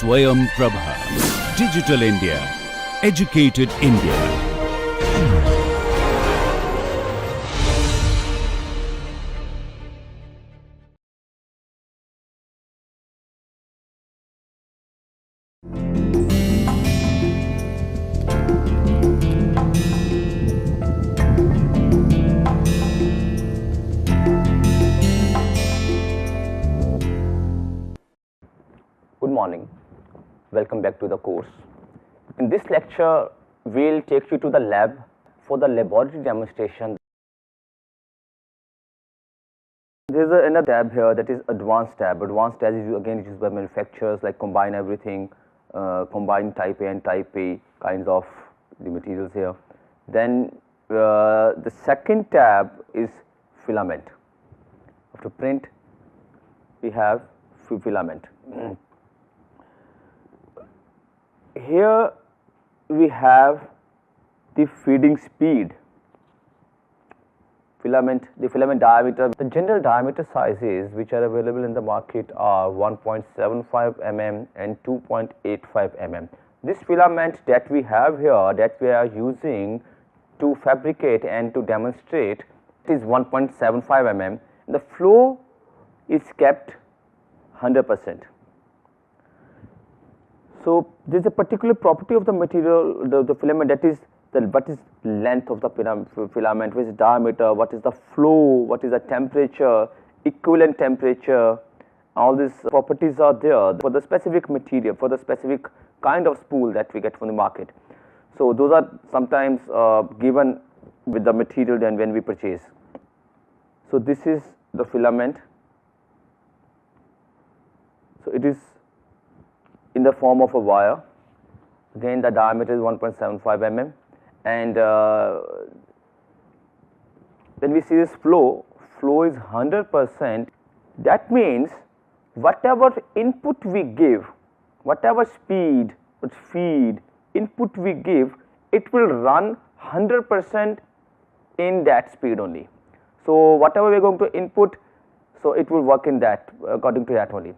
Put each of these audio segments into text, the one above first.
Swayam Prabha. Digital India. Educated India. Good morning. Welcome back to the course. In this lecture, we'll take you to the lab for the laboratory demonstration. There is another tab here, that is advanced tab. Advanced tab is again used by manufacturers, like combine everything, combine type A and type A kinds of the materials here. Then the second tab is filament. After print, we have filament. Here we have the feeding speed, the filament diameter. The general diameter sizes which are available in the market are 1.75 mm and 2.85 mm. This filament that we have here, that we are using to fabricate and to demonstrate, is 1.75 mm. The flow is kept 100%. So, there is a particular property of the material, the filament, that is what is length of the filament, what is diameter, what is the flow, what is the temperature, equivalent temperature. All these properties are there for the specific material, for the specific kind of spool that we get from the market. So, those are sometimes given with the material then when we purchase. So, this is the filament. So, it is in the form of a wire. Again, the diameter is 1.75 mm, and when we see this flow is 100%. That means whatever input we give, whatever speed or feed input we give, it will run 100% in that speed only. So, whatever we are going to input, so it will work in that, according to that only.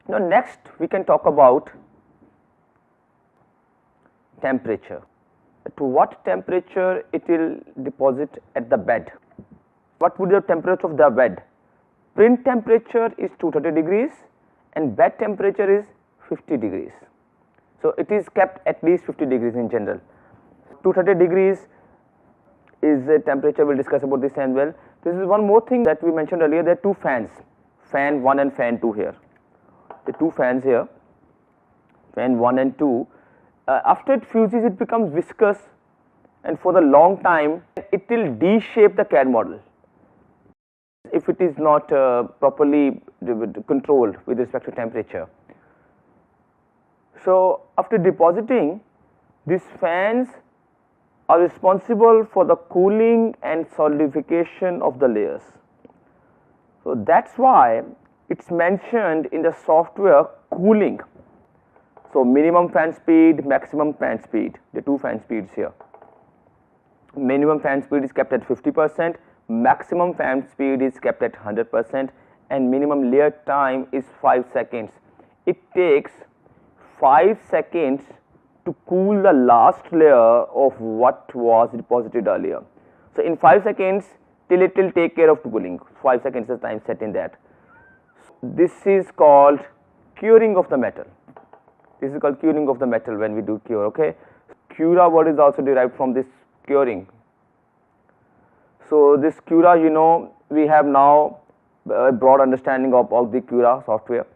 Now, next we can talk about temperature. To what temperature it will deposit at the bed? What would be the temperature of the bed? Print temperature is 230 degrees and bed temperature is 50 degrees. So, it is kept at least 50 degrees in general. 230 degrees is a temperature, we will discuss about this as well. This is one more thing that we mentioned earlier, there are two fans, fan 1 and fan 2 here. The two fans here, fan 1 and 2, after it fuses, it becomes viscous, and for the long time it will de-shape the CAD model if it is not properly controlled with respect to temperature. So, after depositing, these fans are responsible for the cooling and solidification of the layers. So, that is why it is mentioned in the software cooling. So, minimum fan speed, maximum fan speed, the two fan speeds here. Minimum fan speed is kept at 50%, maximum fan speed is kept at 100%, and minimum layer time is 5 seconds. It takes 5 seconds to cool the last layer of what was deposited earlier. So, in 5 seconds till it will take care of cooling, 5 seconds is the time set in that. This is called curing of the metal. This is called curing of the metal when we do cure. Okay, cura word is also derived from this curing. So, this cura, you know, we have now a broad understanding of the cura software.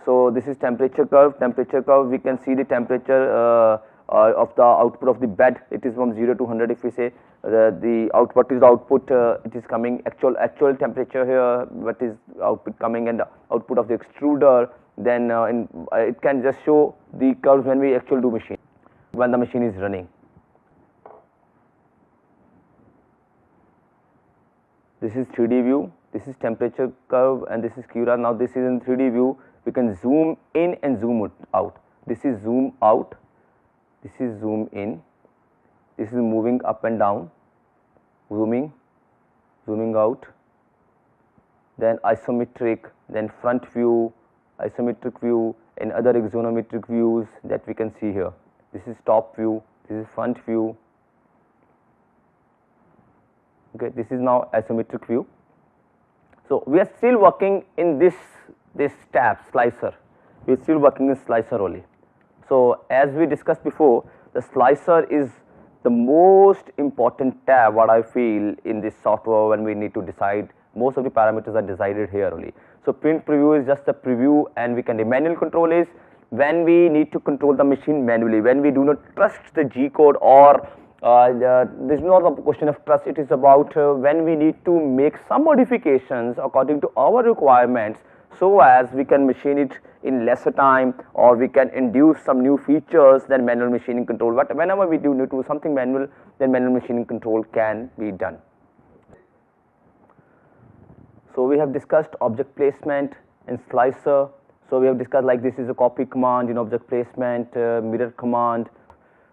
So, this is temperature curve. Temperature curve, we can see the temperature of the output of the bed. It is from 0 to 100. If we say the output is the output, it is coming actual temperature here, what is output coming, and the output of the extruder. Then it can just show the curves when we actually do machine, when the machine is running. This is 3D view, this is temperature curve, and this is cura. Now, this is in 3D view. We can zoom in and zoom out. This is zoom out, this is zoom in, this is moving up and down, zooming out, then isometric, then front view, isometric view, in other axonometric views that we can see here. This is top view, this is front view. Okay, this is now isometric view. So we are still working in this tab slicer. We are still working in slicer only. So as we discussed before, the slicer is the most important tab what I feel in this software when we need to decide. Most of the parameters are decided here only. So print preview is just a preview, and we can, the manual control is when we need to control the machine manually, when we do not trust the G code, or this is not a question of trust, it is about when we need to make some modifications according to our requirements, so as we can machine it in lesser time, or we can induce some new features than manual machining control. But whenever we do need to do something manual, then manual machining control can be done. So we have discussed object placement in slicer. So we have discussed, like, this is a copy command in object placement, mirror command,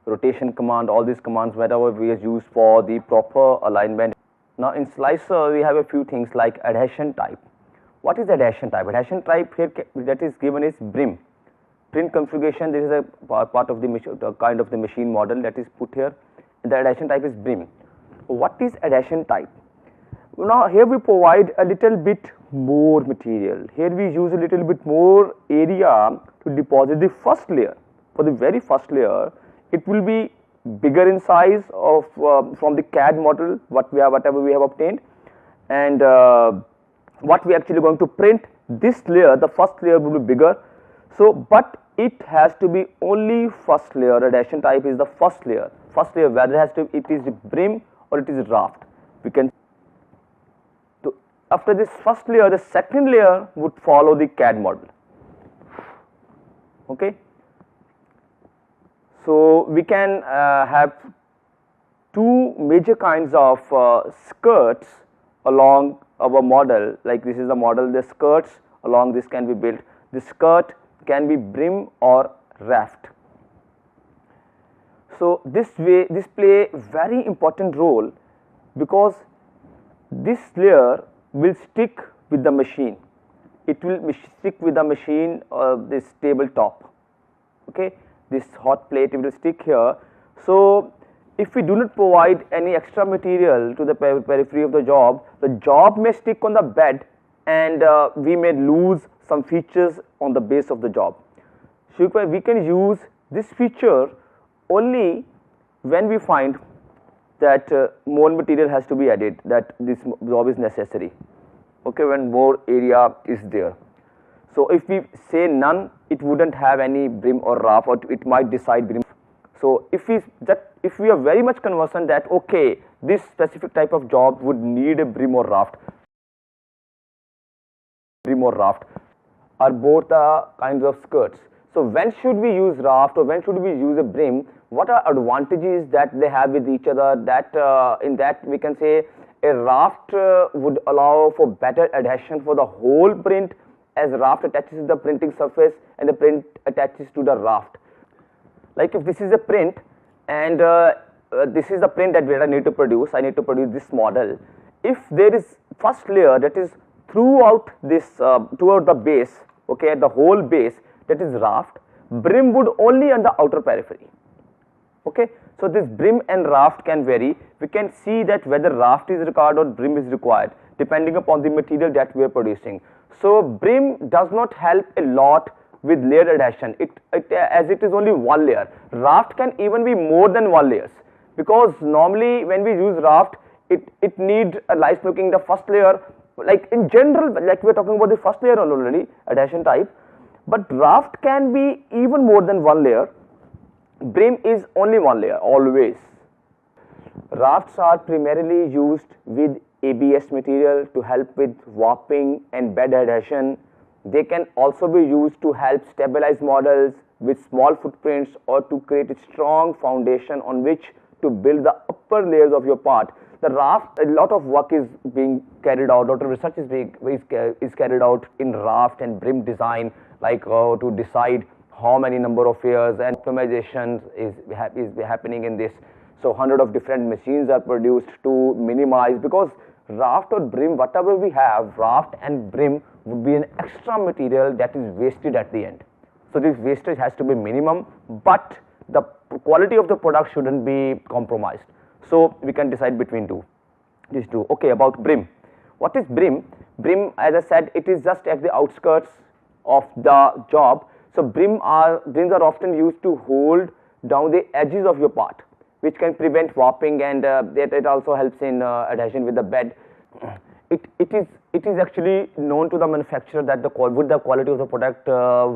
rotation command, all these commands whatever we have used for the proper alignment. Now in slicer we have a few things like adhesion type. What is adhesion type? Adhesion type here that is given is brim. Print configuration, this is a part of the kind of the machine model that is put here. The adhesion type is brim. What is adhesion type? Now here we provide a little bit more material. Here we use a little bit more area to deposit the first layer. For the very first layer, it will be bigger in size of from the CAD model whatever we have obtained, and what we are actually going to print, this layer, the first layer will be bigger. So but it has to be only first layer. Adhesion type is the first layer. First layer, whether it is brim or it is raft. We can, so after this first layer, the second layer would follow the CAD model. Okay. So we can have two major kinds of skirts along our model. Like, this is the model, the skirts along this can be built. The skirt can be brim or raft. So this play very important role, because this layer will stick with the machine. It will stick with the machine, this tabletop. Okay, this hot plate will stick here. So if we do not provide any extra material to the periphery of the job may stick on the bed, and we may lose some features on the base of the job. So we can use this feature only when we find that more material has to be added, that this job is necessary. Okay, when more area is there. So if we say none, it wouldn't have any brim or raft, or it might decide brim. So if we are very much conversant that okay, this specific type of job would need a brim or raft, are both the kinds of skirts. So when should we use raft or when should we use a brim? What are advantages that they have with each other? That in that we can say a raft would allow for better adhesion for the whole print, as raft attaches to the printing surface and the print attaches to the raft. Like, if this is a print and this is the print that I need to produce, I need to produce this model. If there is first layer that is throughout this throughout the base, okay, at the whole base, that is raft, brim would only on the outer periphery. Okay, so this brim and raft can vary. We can see that whether raft is required or brim is required depending upon the material that we are producing. So brim does not help a lot with layer adhesion, as it is only one layer. Raft can even be more than one layers, because normally when we use raft, it needs a nice looking the first layer, like in general, like we are talking about the first layer already, adhesion type, but raft can be even more than one layer. Brim is only one layer always. Rafts are primarily used with ABS material to help with warping and bed adhesion. They can also be used to help stabilize models with small footprints, or to create a strong foundation on which to build the upper layers of your part. The raft, a lot of work is being carried out, a lot of research is carried out in raft and brim design, like to decide how many number of layers, and optimization is happening in this. So 100 of different machines are produced to minimize, because raft or brim, whatever we have, raft and brim would be an extra material that is wasted at the end. So, this wastage has to be minimum, but the quality of the product shouldn't be compromised. So, we can decide between these two. Okay, about brim. What is brim? Brim, as I said, it is just at the outskirts of the job. So, brims are often used to hold down the edges of your part, which can prevent warping, and it also helps in adhesion with the bed. It is actually known to the manufacturer that would the quality of the product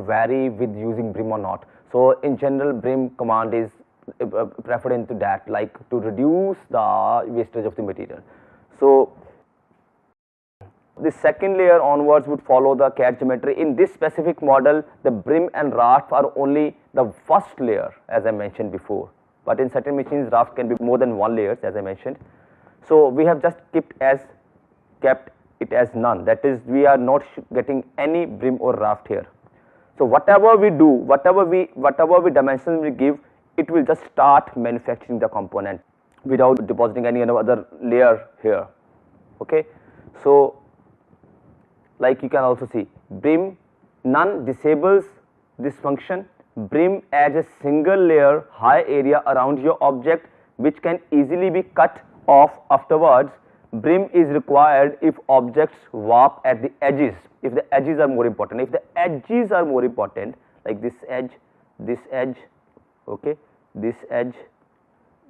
vary with using brim or not. So, in general, brim command is preferred into that, like to reduce the wastage of the material. So, the second layer onwards would follow the CAD geometry. In this specific model, the brim and raft are only the first layer, as I mentioned before, but in certain machines raft can be more than one layers, as I mentioned. So, we have just kept it as none, that is, we are not getting any brim or raft here. So, whatever we do, whatever dimensions we give, it will just start manufacturing the component without depositing any other layer here. Okay. So, like you can also see, brim none disables this function. Brim adds a single layer high area around your object, which can easily be cut off afterwards. Brim is required if objects warp at the edges, if the edges are more important. If the edges are more important, like this edge, okay, this edges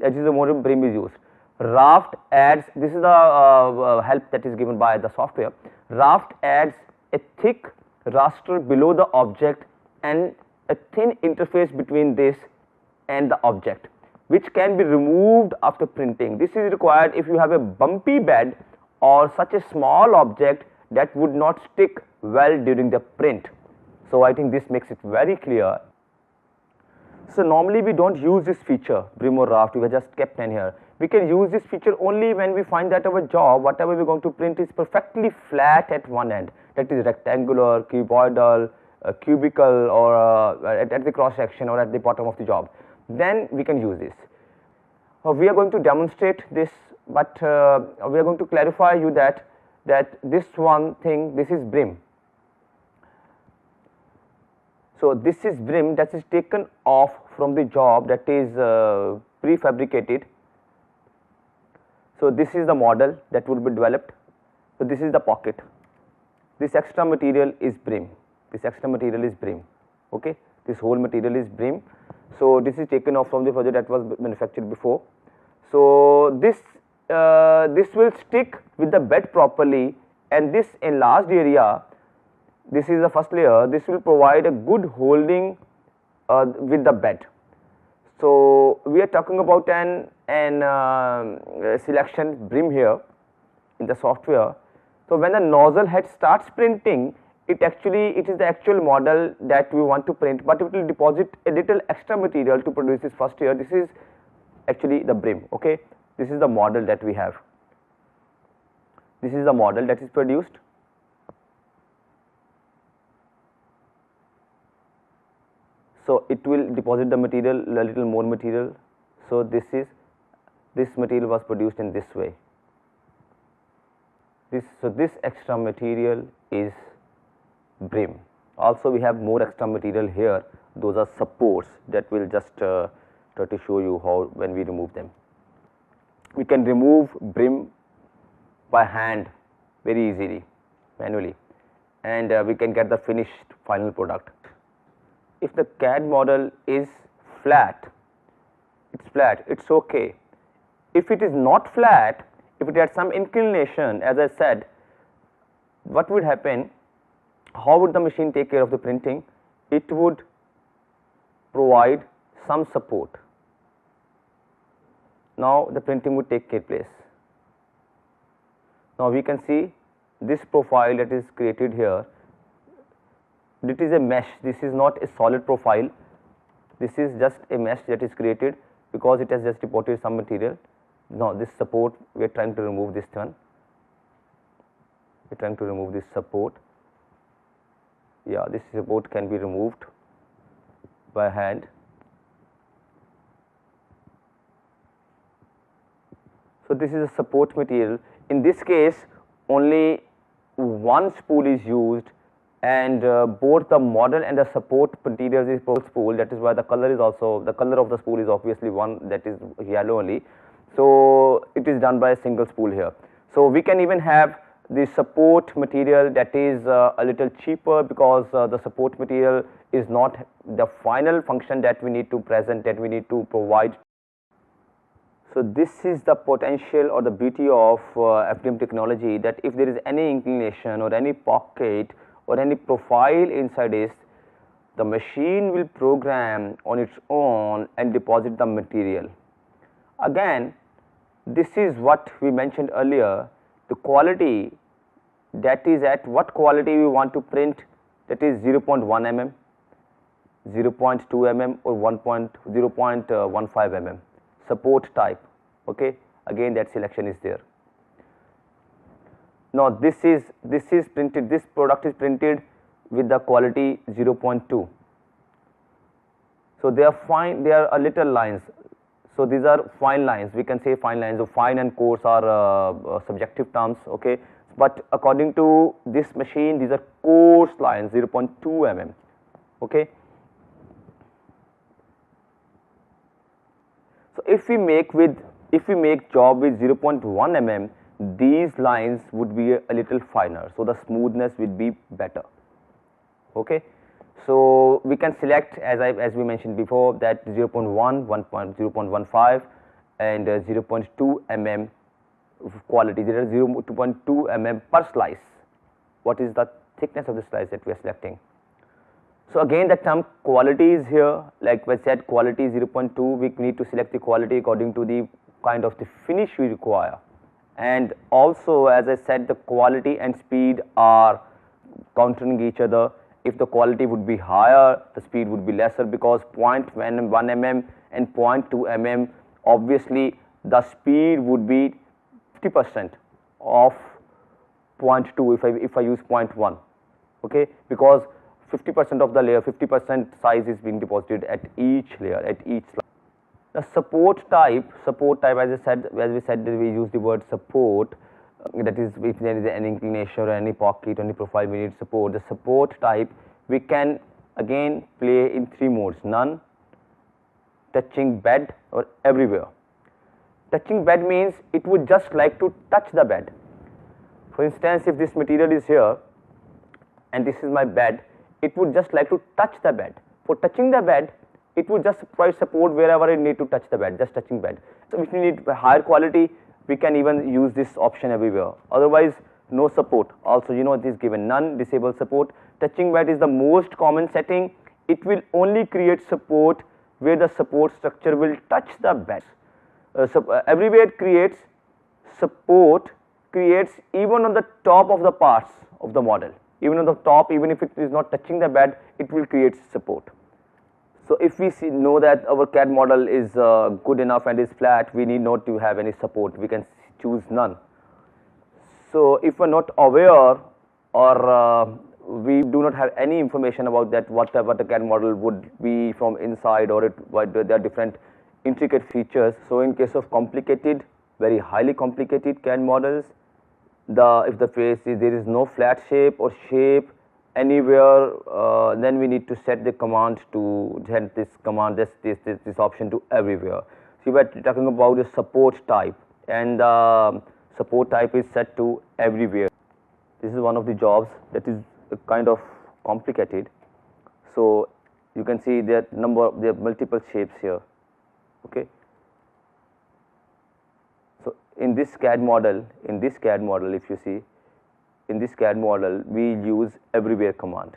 are more, brim is used. Raft adds, this is the help that is given by the software. Raft adds a thick raster below the object and a thin interface between this and the object, which can be removed after printing. This is required if you have a bumpy bed or such a small object that would not stick well during the print. So, I think this makes it very clear. So, normally we do not use this feature, brim or raft, we have just kept in here. We can use this feature only when we find that our job, whatever we are going to print, is perfectly flat at one end, that is rectangular, cuboidal, cubical, or at the cross section or at the bottom of the job. Then we can use this. We are going to demonstrate this, but we are going to clarify you that this one thing, this is brim. So, this is brim that is taken off from the job, that is prefabricated. So, this is the model that would be developed. So, this is the pocket. This extra material is brim. Okay. This whole material is brim. So, this is taken off from the project that was manufactured before. So, this will stick with the bed properly, and this enlarged area, this is the first layer, this will provide a good holding with the bed. So, we are talking about an selection brim here in the software. So, when the nozzle head starts printing, it is the actual model that we want to print, but it will deposit a little extra material to produce this first layer. This is actually the brim. Okay. This is the model that we have. This is the model that is produced. So, it will deposit the material, a little more material. So, this material was produced in this way. So, this extra material is brim. Also, we have more extra material here, those are supports that will just try to show you how when we remove them. We can remove brim by hand very easily, manually, and we can get the finished final product. If the CAD model is flat, it's okay. If it is not flat, if it had some inclination, as I said, what would happen? How would the machine take care of the printing? It would provide some support. Now, the printing would take place. Now, we can see this profile that is created here. It is a mesh, this is not a solid profile, this is just a mesh that is created because it has just deposited some material. Now, this support, we are trying to remove this one, we are trying to remove this support. Yeah, this support can be removed by hand. So, this is a support material. In this case, only one spool is used and both the model and the support materials is spool. That is why the color is also, the color of the spool is obviously one that is yellow only. So it is done by a single spool here. So we can even have the support material that is a little cheaper, because the support material is not the final function that we need to present, that we need to provide. So this is the potential or the beauty of FDM technology, that if there is any inclination or any pocket or any profile inside it, the machine will program on its own and deposit the material. Again, this is what we mentioned earlier, the quality, that is at what quality we want to print, that is 0.1 mm, 0.2 mm or 0.15 mm support type. Okay, again that selection is there. Now this is printed, this product is printed with the quality 0.2. So they are fine, they are a little lines. So these are fine lines, we can say fine lines. So fine and coarse are subjective terms, okay, but according to this machine these are coarse lines, 0.2 mm, okay. So if we make job with 0.1 mm, these lines would be a little finer, so the smoothness would be better, okay. So we can select, as we mentioned before, that 0.1, 0.15 and 0.2 mm quality. There are 0.2 mm per slice. What is the thickness of the slice that we are selecting? So again the term quality is here, like I said, quality is 0.2. we need to select the quality according to the kind of the finish we require, and also as I said, the quality and speed are countering each other. If the quality would be higher, the speed would be lesser, because 0.1 mm and 0.2 mm, obviously the speed would be 50% of 0.2 if I use 0.1, okay, because 50% of the layer, 50% size is being deposited at each layer, at each slide. The support type, as we said, we use the word support. That is, if there is any inclination or any pocket, any profile, we need support. The support type we can again play in three modes: none, touching bed, or everywhere. Touching bed means it would just like to touch the bed. For instance, if this material is here and this is my bed, it would just like to touch the bed. For touching the bed, it would just provide support wherever it need to touch the bed, just touching bed. So if we need higher quality, we can even use this option everywhere. Otherwise, no support. Also, you know, it is given none, disable support. Touching bed is the most common setting. It will only create support where the support structure will touch the bed. Everywhere it creates support, creates even on the top of the parts of the model. Even on the top, even if it is not touching the bed, it will create support. So if we know that our CAD model is good enough and is flat, we need not to have any support, we can choose none. So if we are not aware, or we do not have any information about that, whatever the CAD model would be from inside, or there are different intricate features. So in case of complicated, very highly complicated CAD models, if the face is, there is no flat shape or shape anywhere, then we need to set the command to send this command, this option to everywhere. So we are talking about the support type, and support type is set to everywhere. This is one of the jobs that is kind of complicated. So you can see there are multiple shapes here, okay. So in this CAD model, if you see, in this CAD model, we use everywhere command,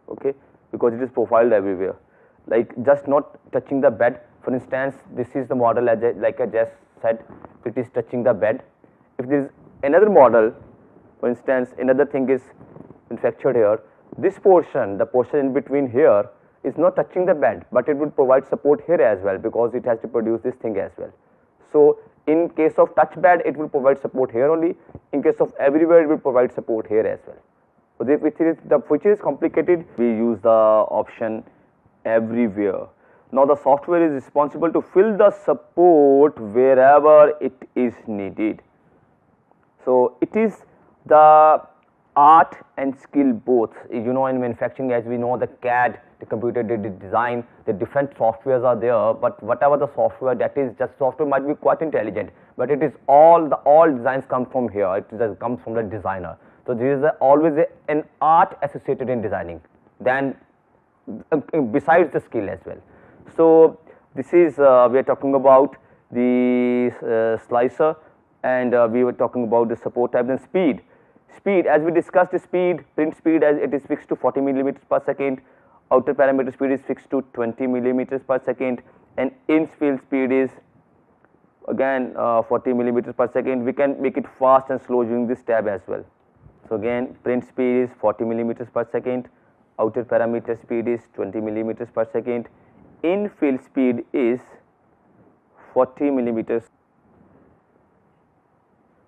okay, because it is profiled everywhere. Like just not touching the bed. For instance, this is the model, like I just said, it is touching the bed. If there is another model, for instance, another thing is manufactured here, this portion, the portion in between here, is not touching the bed, but it would provide support here as well, because it has to produce this thing as well. So in case of touch bed, it will provide support here only. In case of everywhere, it will provide support here as well. So which is complicated, we use the option everywhere. Now the software is responsible to fill the support wherever it is needed. So it is the art and skill both. You know, in manufacturing, as we know, the CAD, the computer design, the different softwares are there, but whatever the software, that is just software might be quite intelligent, but it is all designs come from here, it just comes from the designer. So there is always an art associated in designing, then besides the skill as well. So this is we are talking about the slicer, and we were talking about the support type. Then speed. Speed, as we discussed, the speed, print speed, as it is fixed to 40 millimeters per second, outer parameter speed is fixed to 20 millimeters per second, and in-field speed is again 40 millimeters per second. We can make it fast and slow using this tab as well. So again, print speed is 40 millimeters per second, outer parameter speed is 20 millimeters per second, in-field speed is 40 millimeters.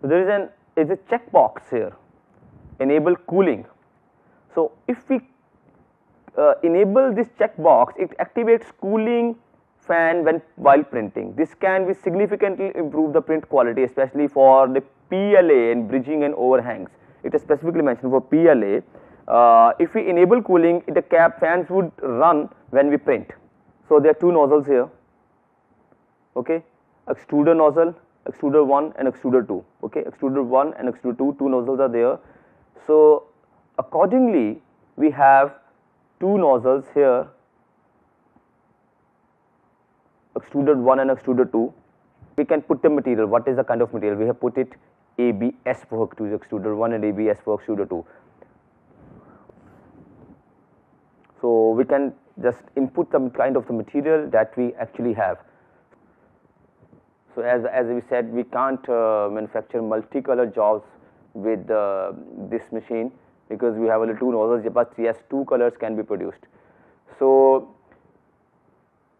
So there is a checkbox here, enable cooling. So if we enable this checkbox, it activates cooling fan while printing. This can be significantly improve the print quality, especially for the PLA and bridging and overhangs. It is specifically mentioned for PLA. If we enable cooling, the fans would run when we print. So there are two nozzles here, okay, extruder nozzle, extruder 1 and extruder 2, okay, extruder 1 and extruder 2, two nozzles are there. So accordingly, we have two nozzles here, extruded 1 and extruded 2. We can put the material. What is the kind of material? We have put it ABS for extruded 1 and ABS for extruded 2. So we can just input the kind of the material that we actually have. So as we said, we can't manufacture multicolor jobs with this machine because we have only two nozzles, but yes, two colors can be produced. So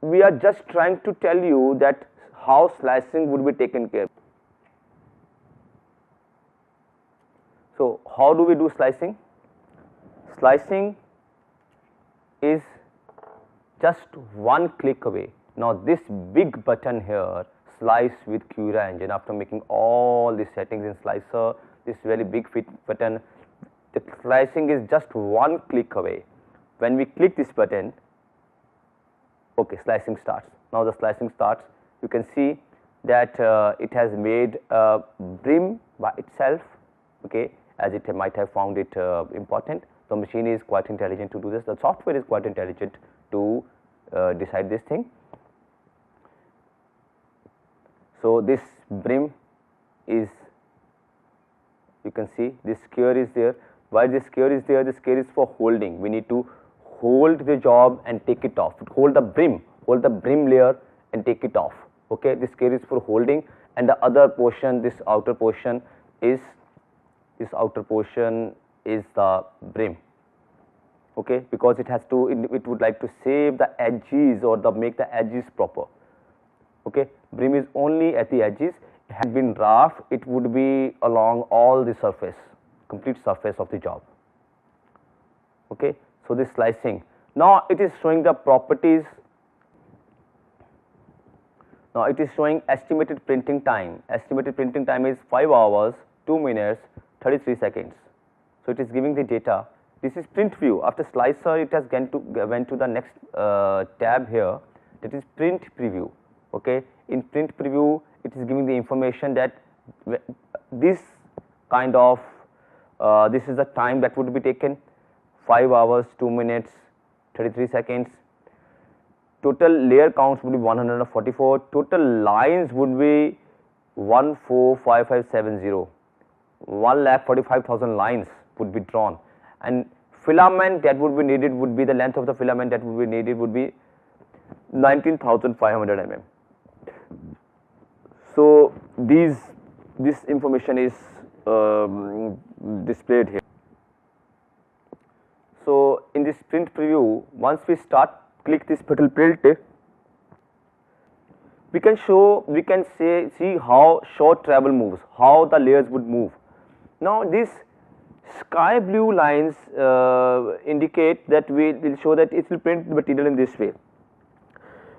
we are just trying to tell you that how slicing would be taken care. So how do we do slicing? Slicing is just one click away. Now this big button here, slice with Cura engine, after making all the settings in slicer, this very big fit button, the slicing is just one click away. When we click this button, okay, slicing starts. Now the slicing starts. You can see that it has made a brim by itself, okay, as it might have found it important. The machine is quite intelligent to do this. The software is quite intelligent to decide this thing. So this brim is, you can see this skewer is there. Why this skewer is there? This skewer is for holding. We need to hold the job and take it off. Hold the brim layer and take it off. Okay, this skewer is for holding, and the other portion, this outer portion is the brim. Okay, because it has to, it would like to save the edges or make the edges proper. Okay, brim is only at the edges. Had been rough, it would be along all the surface, complete surface of the job. Okay, so this slicing. Now it is showing the properties. Now it is showing estimated printing time. Estimated printing time is 5 hours, 2 minutes, 33 seconds. So it is giving the data. This is print view. After slicer, it has went to the next tab here. That is print preview. Okay, in print preview, it is giving the information that this kind of this is the time that would be taken, 5 hours, 2 minutes, 33 seconds. Total layer counts would be 144. Total lines would be 145570. 1,45,000 lines would be drawn, and filament that would be needed would be, the length of the filament that would be needed would be 19,500 mm. So this information is displayed here. So in this print preview, once we click this button print, we can see how short travel moves, how the layers would move. Now these sky blue lines indicate that will show that it will print the material in this way.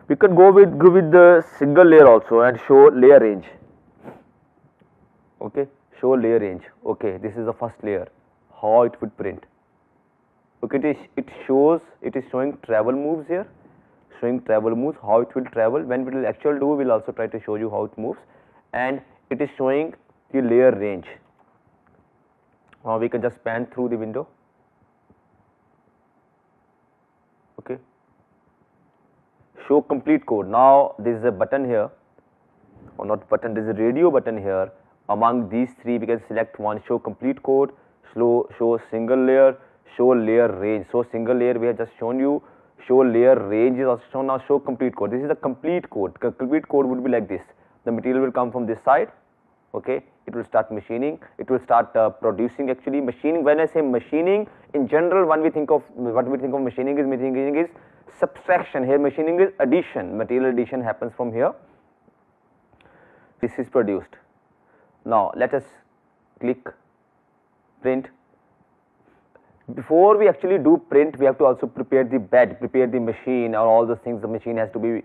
We could go with the single layer also and show layer range. Okay, show layer range. Okay, this is the first layer, how it would print. Okay, it is showing travel moves here, showing travel moves, how it will travel. When we will actually do, we will also try to show you how it moves, and it is showing the layer range. Now we can just pan through the window. Okay, show complete code. Now there is a button here, or not button, there is a radio button here. Among these three we can select one, show complete code, show single layer, show layer range. So single layer we have just shown you, show layer range is also shown. Now show complete code. This is the complete code. Complete code would be like this. The material will come from this side. Okay, it will start machining, it will start producing. Actually machining, when I say machining, in general what we think of machining is subtraction. Here machining is addition, material addition happens from here. This is produced. Now let us click print. Before we actually do print, we have to also prepare the bed, prepare the machine, or all those things. The machine has to be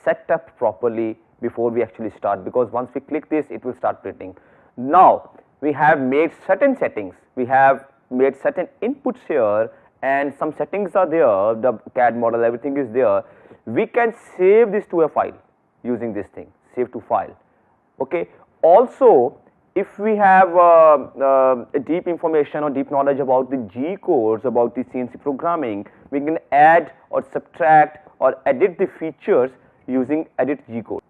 set up properly before we actually start, because once we click this, it will start printing. Now we have made certain settings, we have made certain inputs here, and some settings are there, the CAD model, everything is there. We can save this to a file using this thing, save to file. Okay. Also, if we have deep information or deep knowledge about the G codes, about the CNC programming, we can add or subtract or edit the features using edit G code.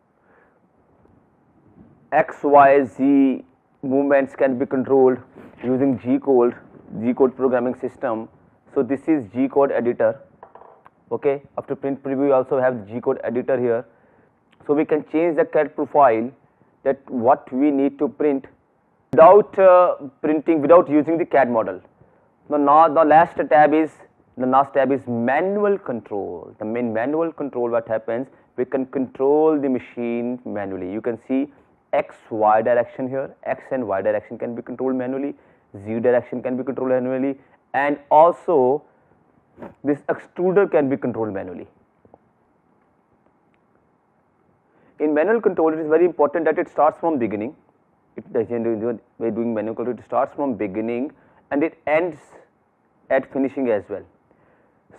X, Y, Z movements can be controlled using G code programming system. So this is G code editor. Okay, after print preview we also have the G code editor here. So we can change the CAD profile, that what we need to print without printing, without using the CAD model. Now the last tab is manual control. The main manual control, what happens, we can control the machine manually. You can see X, Y direction here, X and Y direction can be controlled manually, Z direction can be controlled manually, and also this extruder can be controlled manually. In manual control, it is very important that it starts from beginning. By doing manual control, it starts from beginning and it ends at finishing as well.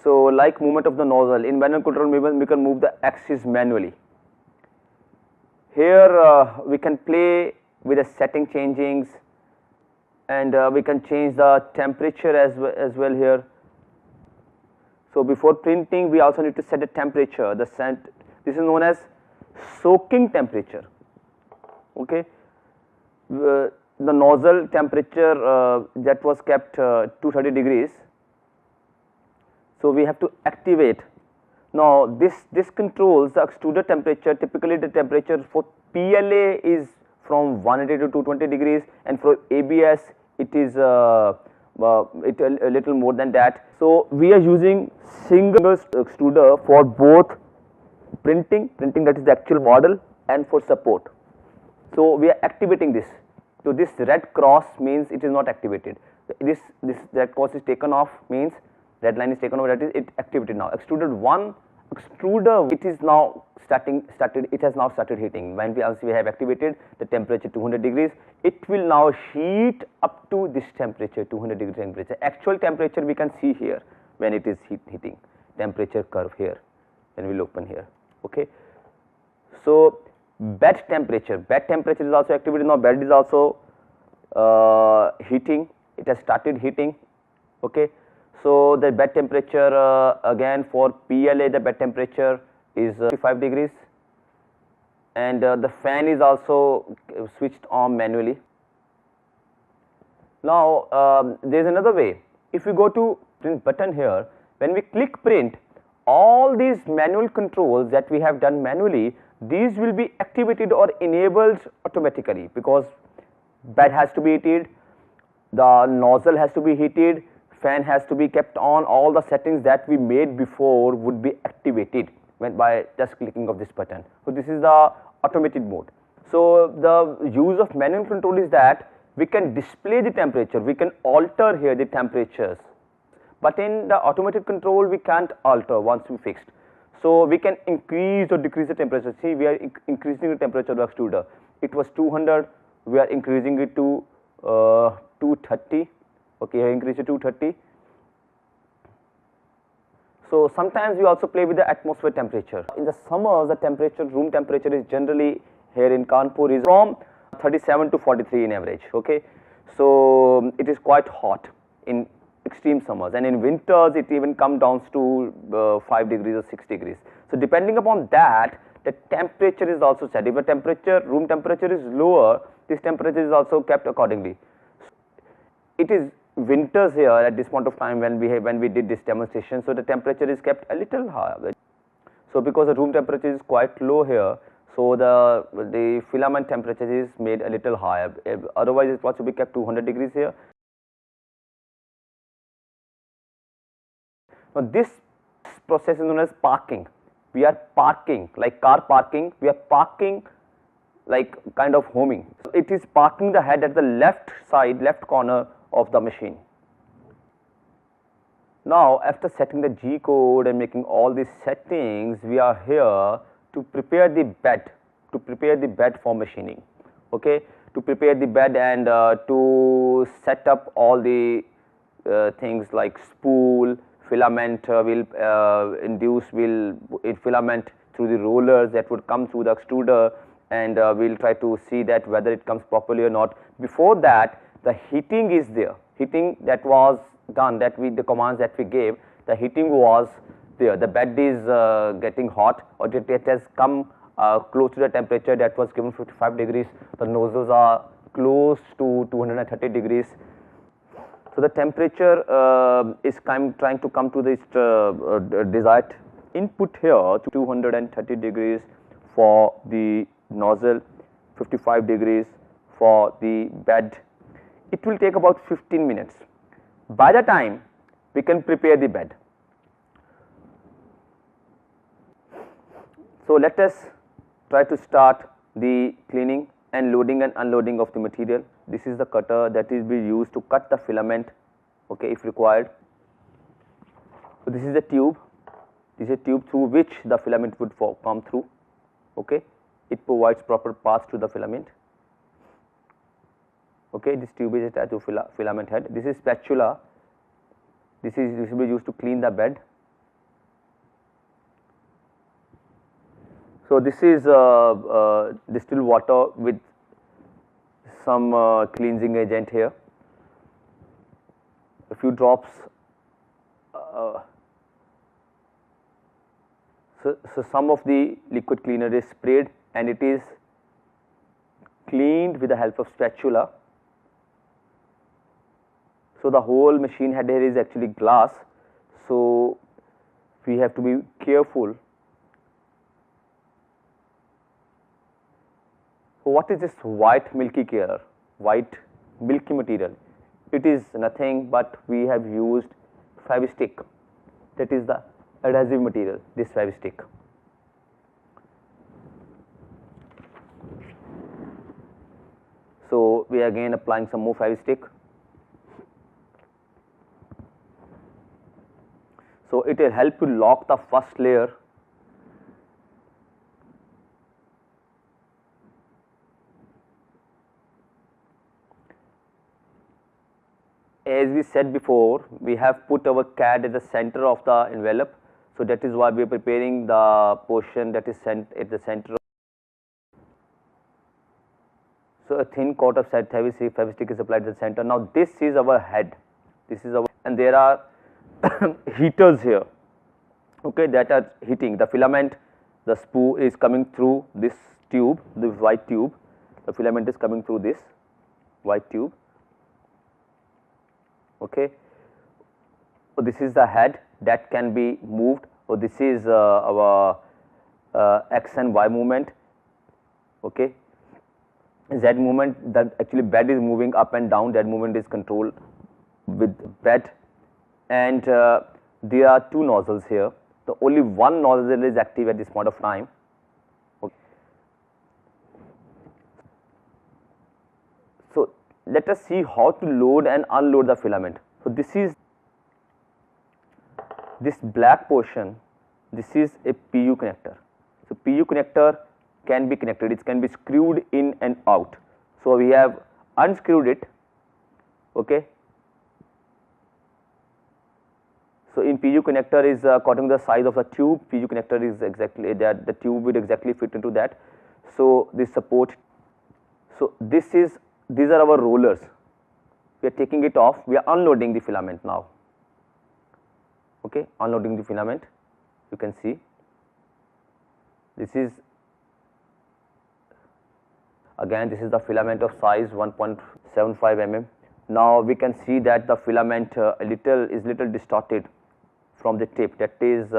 So like movement of the nozzle, in manual control we can move the axis manually. Here we can play with the setting changings, and we can change the temperature as well here. So before printing we also need to set the temperature. This is known as soaking temperature. Okay, the nozzle temperature that was kept 230 degrees. So we have to activate. Now this controls the extruder temperature. Typically the temperature for PLA is from 180 to 220 degrees, and for ABS it is a little more than that. So we are using single extruder for both printing that is the actual model, and for support. So we are activating this. So this red cross means it is not activated. This red cross is taken off, means red line is taken off, that is it activated now. Extruded 1 extruder, it is now it has now started heating. When we have activated the temperature 200 degrees, it will now heat up to this temperature, 200 degree temperature. Actual temperature we can see here when it is heating, temperature curve here when we will open here. Okay, so bed temperature is also activated now. Bed is also heating, it has started heating. Okay, so the bed temperature again for PLA, the bed temperature is 55 degrees, and the fan is also switched on manually. Now there is another way. If we go to print button here, when we click print, all these manual controls that we have done manually, these will be activated or enabled automatically, because bed has to be heated, the nozzle has to be heated, fan has to be kept on. All the settings that we made before would be activated by just clicking of this button. So this is the automated mode. So the use of manual control is that we can display the temperature, we can alter here the temperatures, but in the automated control we can't alter once we fixed. So we can increase or decrease the temperature. See, we are increasing the temperature of the extruder. It was 200, we are increasing it to 230. Okay, here increase to 230. So sometimes we also play with the atmosphere temperature. In the summers, the temperature, room temperature is generally here in Kanpur is from 37 to 43 in average. Okay, so it is quite hot in extreme summers, and in winters it even comes down to 5 degrees or 6 degrees. So depending upon that, the temperature is also set. If the temperature, room temperature is lower, this temperature is also kept accordingly. It is winters here at this point of time when we did this demonstration, so the temperature is kept a little higher. So because the room temperature is quite low here, so the filament temperature is made a little higher. Otherwise it was to be kept 200 degrees here. Now this process is known as parking. We are parking, like car parking, we are parking like kind of homing. So it is parking the head at the left side, left corner of the machine. Now after setting the G code and making all these settings, we are here to prepare the bed, for machining. Okay, to prepare the bed and to set up all the things like spool, filament will filament through the rollers that would come through the extruder, and we will try to see that whether it comes properly or not. Before that, the heating is there, heating that was done, that the commands that we gave, the heating was there, the bed is getting hot, or it has come close to the temperature that was given 55 degrees, the nozzles are close to 230 degrees. So the temperature is trying to come to this desired input here to 230 degrees for the nozzle, 55 degrees for the bed. It will take about 15 minutes. By the time we can prepare the bed. So let us try to start the cleaning and loading and unloading of the material. This is the cutter that is being used to cut the filament, okay, if required. So this is the tube. This is a tube through which the filament would come through. Okay, it provides proper path to the filament. Okay, this tube is attached to filament head. This is spatula. This will be used to clean the bed. So this is distilled water with some cleansing agent here. A few drops. So some of the liquid cleaner is sprayed and it is cleaned with the help of spatula. So the whole machine head here is actually glass, so we have to be careful. So what is this white milky color, white milky material? It is nothing but we have used Fevstick, that is the adhesive material, this Fevstick. So we are again applying some more Fevstick. So it will help to lock the first layer. As we said before, we have put our CAD at the center of the envelope. So that is why we are preparing the portion that is at the center. So a thin coat of Fevstick is applied at the center. Now this is our head. This is our, and there are heaters here, okay, that are heating the filament. The spool is coming through this tube, this white tube. The filament is coming through this white tube. Okay, so this is the head that can be moved. So this is our X and Y movement. Okay, Z movement, that actually bed is moving up and down. That movement is controlled with bed. And there are two nozzles here. The only one nozzle is active at this point of time. Okay. So let us see how to load and unload the filament. So this is this black portion. This is a PU connector. So PU connector can be connected. It can be screwed in and out. So we have unscrewed it Okay. So in PU connector is according to the size of the tube, PU connector is exactly that, the tube would exactly fit into that. So this support, so these are our rollers. We are taking it off, we are unloading the filament now. Okay, unloading the filament, you can see this is, again this is the filament of size 1.75 mm. Now we can see that the filament is little distorted from the tip, that is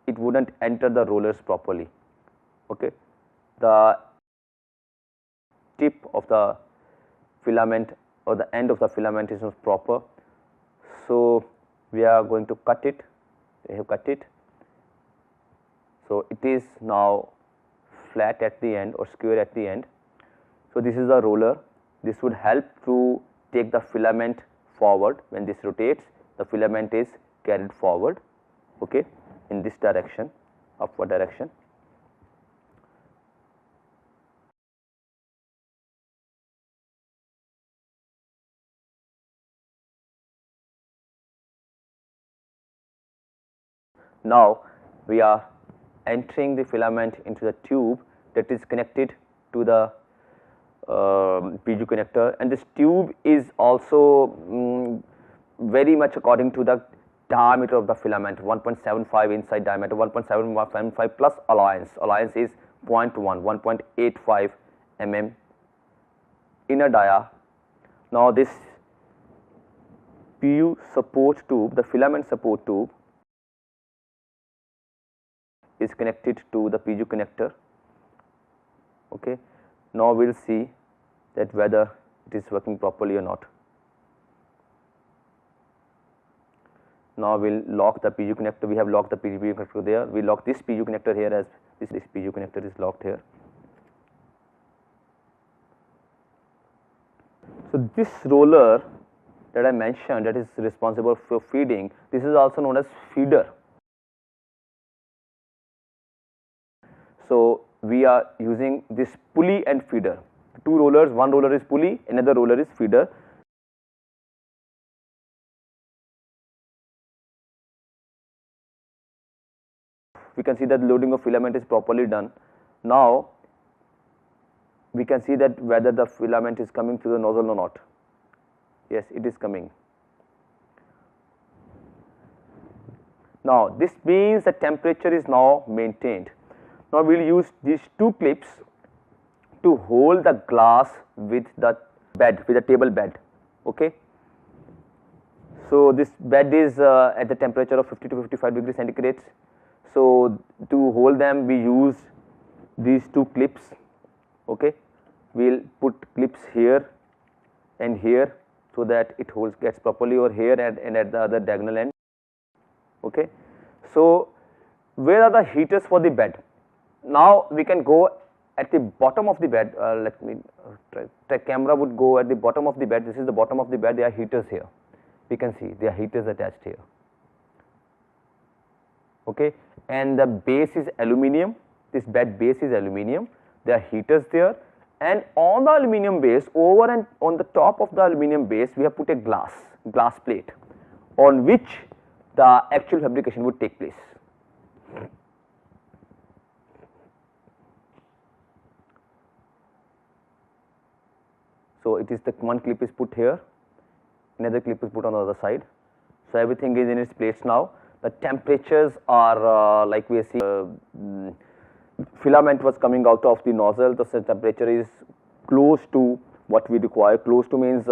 it wouldn't enter the rollers properly. Okay, the tip of the filament or the end of the filament is not proper. So we are going to cut it, we have cut it. So it is now flat at the end or square at the end. So this is the roller, this would help to take the filament forward. When this rotates, the filament is carried forward, okay, in this direction, upward direction. Now we are entering the filament into the tube that is connected to the PU connector, and this tube is also very much according to the diameter of the filament, 1.75 inside diameter, 1.75 plus alliance is 1.85 mm inner dia. Now this PU support tube, the filament support tube, is connected to the PU connector. Okay, now we will see that whether it is working properly or not. Now we will lock the PU connector. We have locked the PU connector there. We lock this PU connector here, as this PU connector is locked here. So this roller that I mentioned, that is responsible for feeding, this is also known as feeder. So we are using this pulley and feeder, two rollers, one roller is pulley, another roller is feeder. We can see that loading of filament is properly done. Now we can see that whether the filament is coming through the nozzle or not. Yes, it is coming. Now this means the temperature is now maintained. Now we will use these two clips to hold the glass with the bed, with the table bed. Okay. So this bed is at the temperature of 50 to 55 degrees centigrade. So to hold them, we use these two clips. Okay, we will put clips here and here so that it holds, gets properly over here and at the other diagonal end. Okay, so where are the heaters for the bed? Now we can go at the bottom of the bed. Let me try. The camera would go at the bottom of the bed. This is the bottom of the bed. There are heaters here. We can see there are heaters attached here. Okay, and the base is aluminium. This bed base is aluminium. There are heaters there, and on the aluminium base, over and on the top of the aluminium base, we have put a glass plate on which the actual fabrication would take place. So it is the one clip is put here, another clip is put on the other side. So everything is in its place now. The temperatures are like we see, filament was coming out of the nozzle. The temperature is close to what we require. Close to means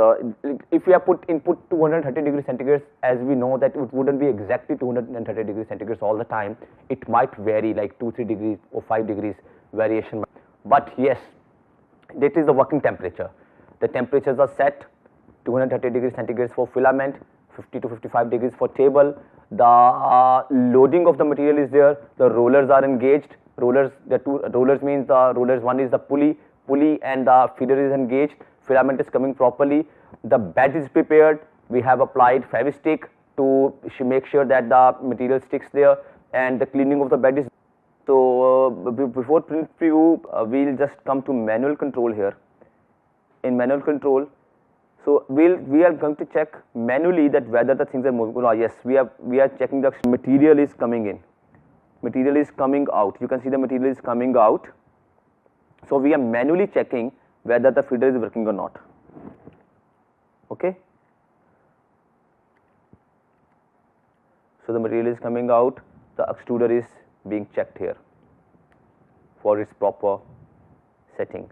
if we have put input 230 degrees centigrade, as we know that it wouldn't be exactly 230 degrees centigrade all the time. It might vary like 2-3 degrees or 5 degrees variation. But yes, that is the working temperature. The temperatures are set 230 degrees centigrade for filament, 50 to 55 degrees for table. The loading of the material is there. The rollers are engaged. Rollers, the two rollers means the rollers, one is the pulley and the feeder is engaged. Filament is coming properly. The bed is prepared. We have applied Fevistick to make sure that the material sticks there, and the cleaning of the bed is. So before print preview, we will just come to manual control here. In manual control, So we are going to check manually that whether the things are moving. Oh, yes, we are checking the material is coming in, material is coming out. You can see the material is coming out. So we are manually checking whether the feeder is working or not. Okay. So the material is coming out. The extruder is being checked here for its proper setting.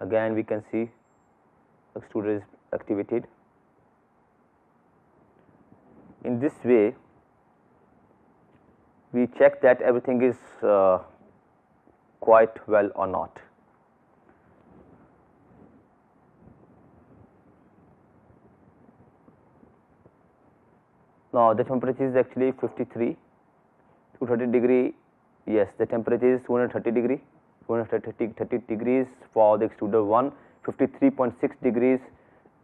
Again, we can see extruder is activated. In this way, we check that everything is quite well or not. Now, the temperature is actually 53, 230 degree. Yes, the temperature is 230 degree. 230 degrees for the extruder 1, 53.6 degrees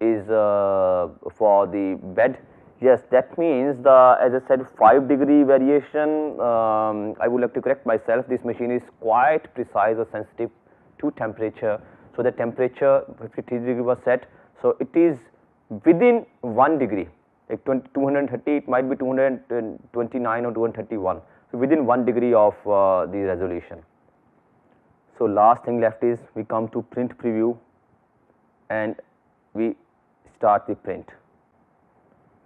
is for the bed. Yes, that means the, as I said, 5 degree variation. I would like to correct myself. This machine is quite precise or sensitive to temperature. So the temperature 53 degree was set. So it is within 1 degree. Like 230, it might be 229 or 231. So within 1 degree of the resolution. So last thing left is we come to print preview and we start the print.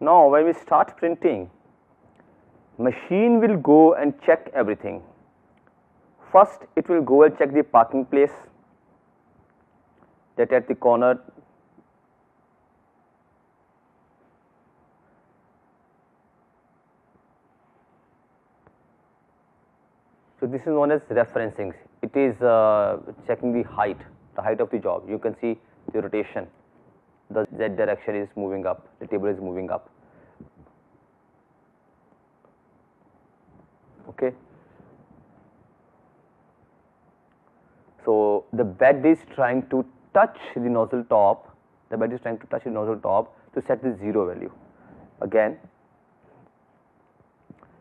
Now when we start printing, machine will go and check everything. First it will go and check the parking place, that at the corner. So this is known as referencing. It is checking the height of the job. You can see the rotation. The Z direction is moving up. The table is moving up. Okay. So the bed is trying to touch the nozzle top. The bed is trying to touch the nozzle top to set the 0 value. Again,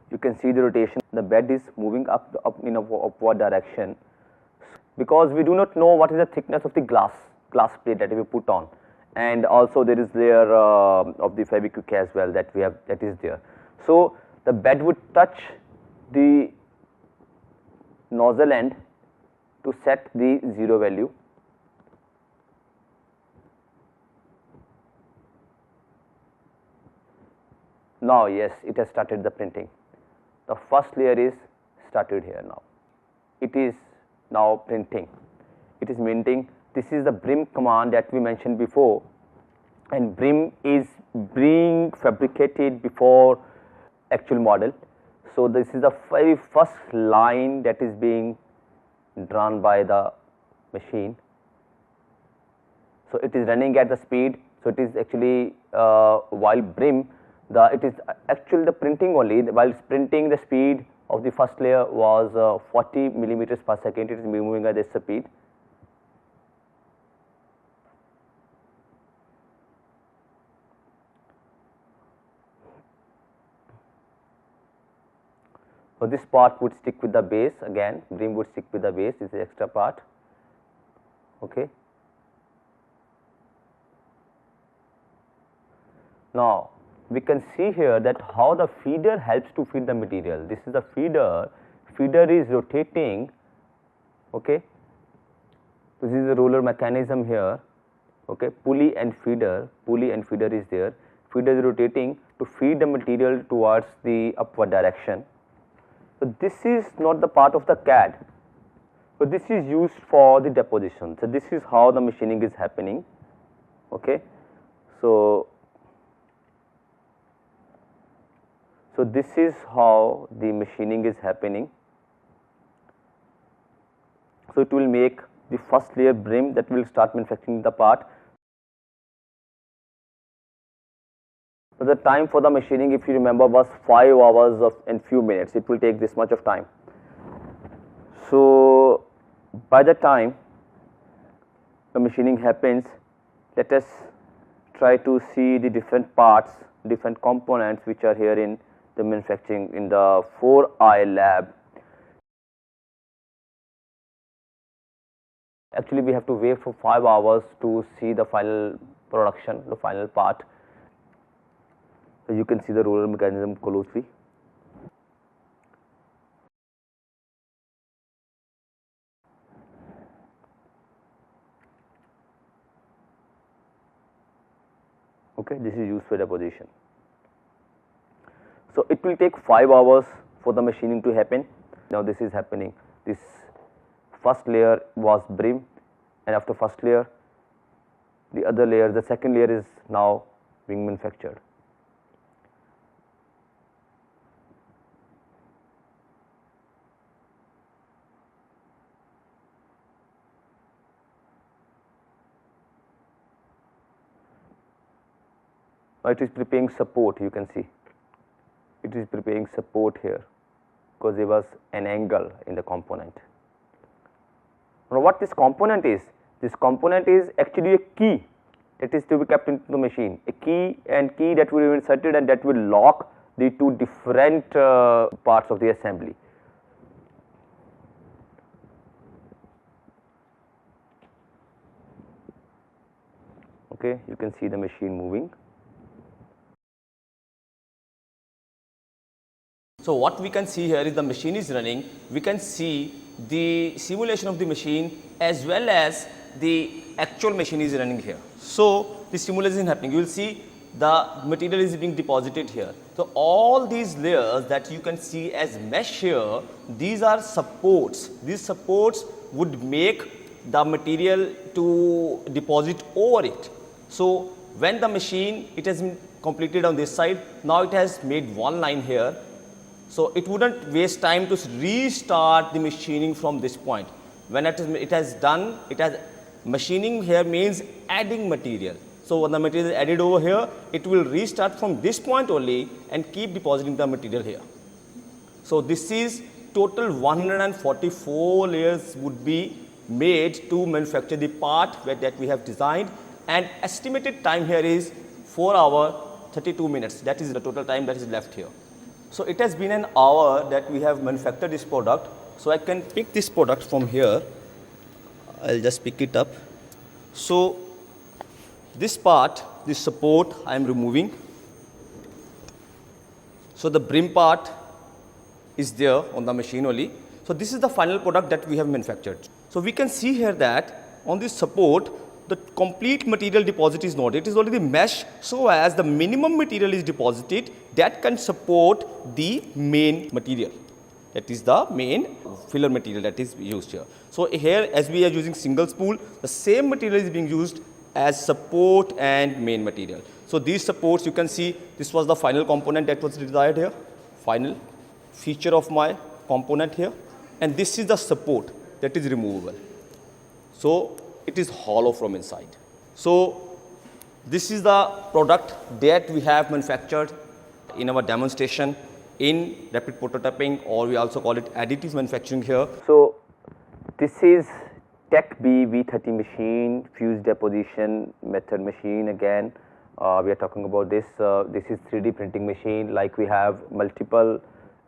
you can see the rotation. The bed is moving up in an upward direction, because we do not know what is the thickness of the glass plate that we put on, and also there is layer of the Fevikwik as well that is there. So the bed would touch the nozzle end to set the 0 value. Now yes, it has started the printing. The first layer is started here now. It is now printing. It is minting. This is the brim command that we mentioned before, and brim is being fabricated before actual model. So this is the very first line that is being drawn by the machine. So it is running at the speed. So it is actually while brim, it is actually the printing only. While printing, the speed of the first layer was 40 millimeters per second. It is moving at this speed. So this part would stick with the base. Again, brim would stick with the base. This is the extra part. Okay. Now we can see here that how the feeder helps to feed the material. This is the feeder. Feeder is rotating. Okay. This is the roller mechanism here. Okay. Pulley and feeder is there. Feeder is rotating to feed the material towards the upward direction. So this is not the part of the CAD. So this is used for the deposition. So this is how the machining is happening. Okay. So this is how the machining is happening. So it will make the first layer brim that will start manufacturing the part. So the time for the machining, if you remember, was 5 hours and few minutes. It will take this much of time. So by the time the machining happens, let us try to see the different parts, different components which are here in the manufacturing in the 4i lab. Actually, we have to wait for 5 hours to see the final production, the final part. So you can see the roller mechanism closely. Okay, this is used for deposition. So it will take 5 hours for the machining to happen. Now this is happening. This first layer was brim, and after first layer, the other layer, the second layer is now being manufactured. Now it is preparing support, you can see. It is preparing support here because there was an angle in the component. Now what this component is actually a key that is to be kept into the machine, a key that will be inserted and that will lock the two different parts of the assembly. Okay, you can see the machine moving. So what we can see here is the machine is running. We can see the simulation of the machine as well as the actual machine is running here. So the simulation is happening. You will see the material is being deposited here. So all these layers that you can see as mesh here, these are supports. These supports would make the material to deposit over it. So when the machine, it has been completed on this side, now it has made one line here. So it wouldn't waste time to restart the machining from this point. When it has done, machining here means adding material. So when the material is added over here, it will restart from this point only and keep depositing the material here. So this is total 144 layers would be made to manufacture the part that we have designed, and estimated time here is 4 hours 32 minutes. That is the total time that is left here. So it has been an hour that we have manufactured this product. So I can pick this product from here. I'll just pick it up. So this part, this support, I am removing. So the brim part is there on the machine only. So this is the final product that we have manufactured. So we can see here that on this support, the complete material deposit is not. It is only the mesh, so as the minimum material is deposited that can support the main material. That is the main filler material that is used here. So here, as we are using single spool, the same material is being used as support and main material. So these supports, you can see this was the final component that was desired here, final feature of my component here, and this is the support that is removable. So it is hollow from inside. So this is the product that we have manufactured in our demonstration in rapid prototyping, or we also call it additive manufacturing here. So this is Tech B V30 machine, fused deposition method machine. Again, we are talking about this. This is 3D printing machine. Like we have multiple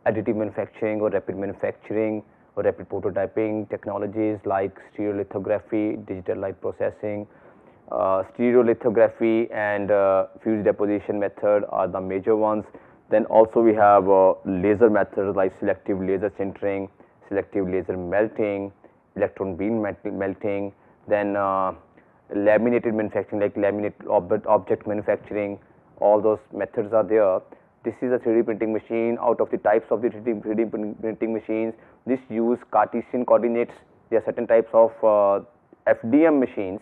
additive manufacturing or rapid manufacturing or rapid prototyping technologies like stereolithography, digital light processing. Stereolithography and fused deposition method are the major ones. Then also we have laser methods like selective laser sintering, selective laser melting, electron beam melting, then laminated manufacturing like laminate object manufacturing. All those methods are there. This is a 3D printing machine. Out of the types of the 3D printing machines, this use Cartesian coordinates. There are certain types of FDM machines,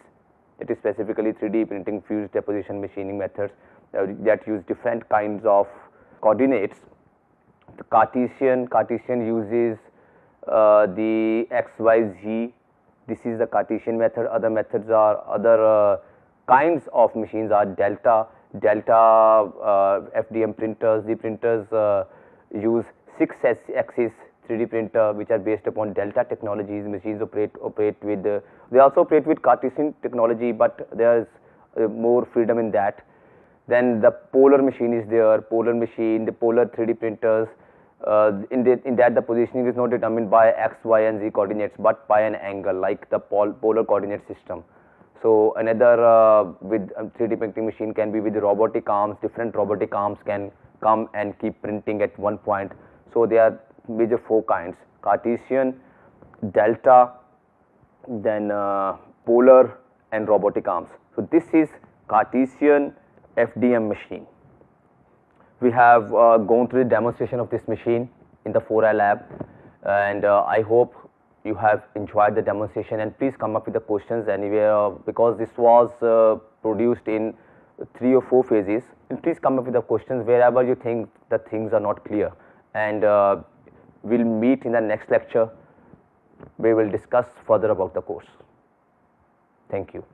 that is specifically 3D printing fused deposition machining methods that use different kinds of coordinates. The Cartesian uses the X, Y, Z. This is the Cartesian method. Other methods are, other kinds of machines are delta FDM printers. The printers use 6-axis 3D printer, which are based upon delta technologies. Machines operate with they also operate with Cartesian technology, but there is more freedom in that. Then the polar machine is there. Polar machine, the polar 3D printers in that the positioning is not determined by x, y and z coordinates, but by an angle like the polar coordinate system. So another with 3D printing machine can be with robotic arms. Different robotic arms can come and keep printing at one point. So there are major 4 kinds: Cartesian, delta, then polar and robotic arms. So this is Cartesian FDM machine. We have gone through the demonstration of this machine in the 4i lab, and I hope you have enjoyed the demonstration, and please come up with the questions anywhere, because this was produced in 3 or 4 phases, and please come up with the questions wherever you think the things are not clear, and we'll meet in the next lecture. We will discuss further about the course. Thank you.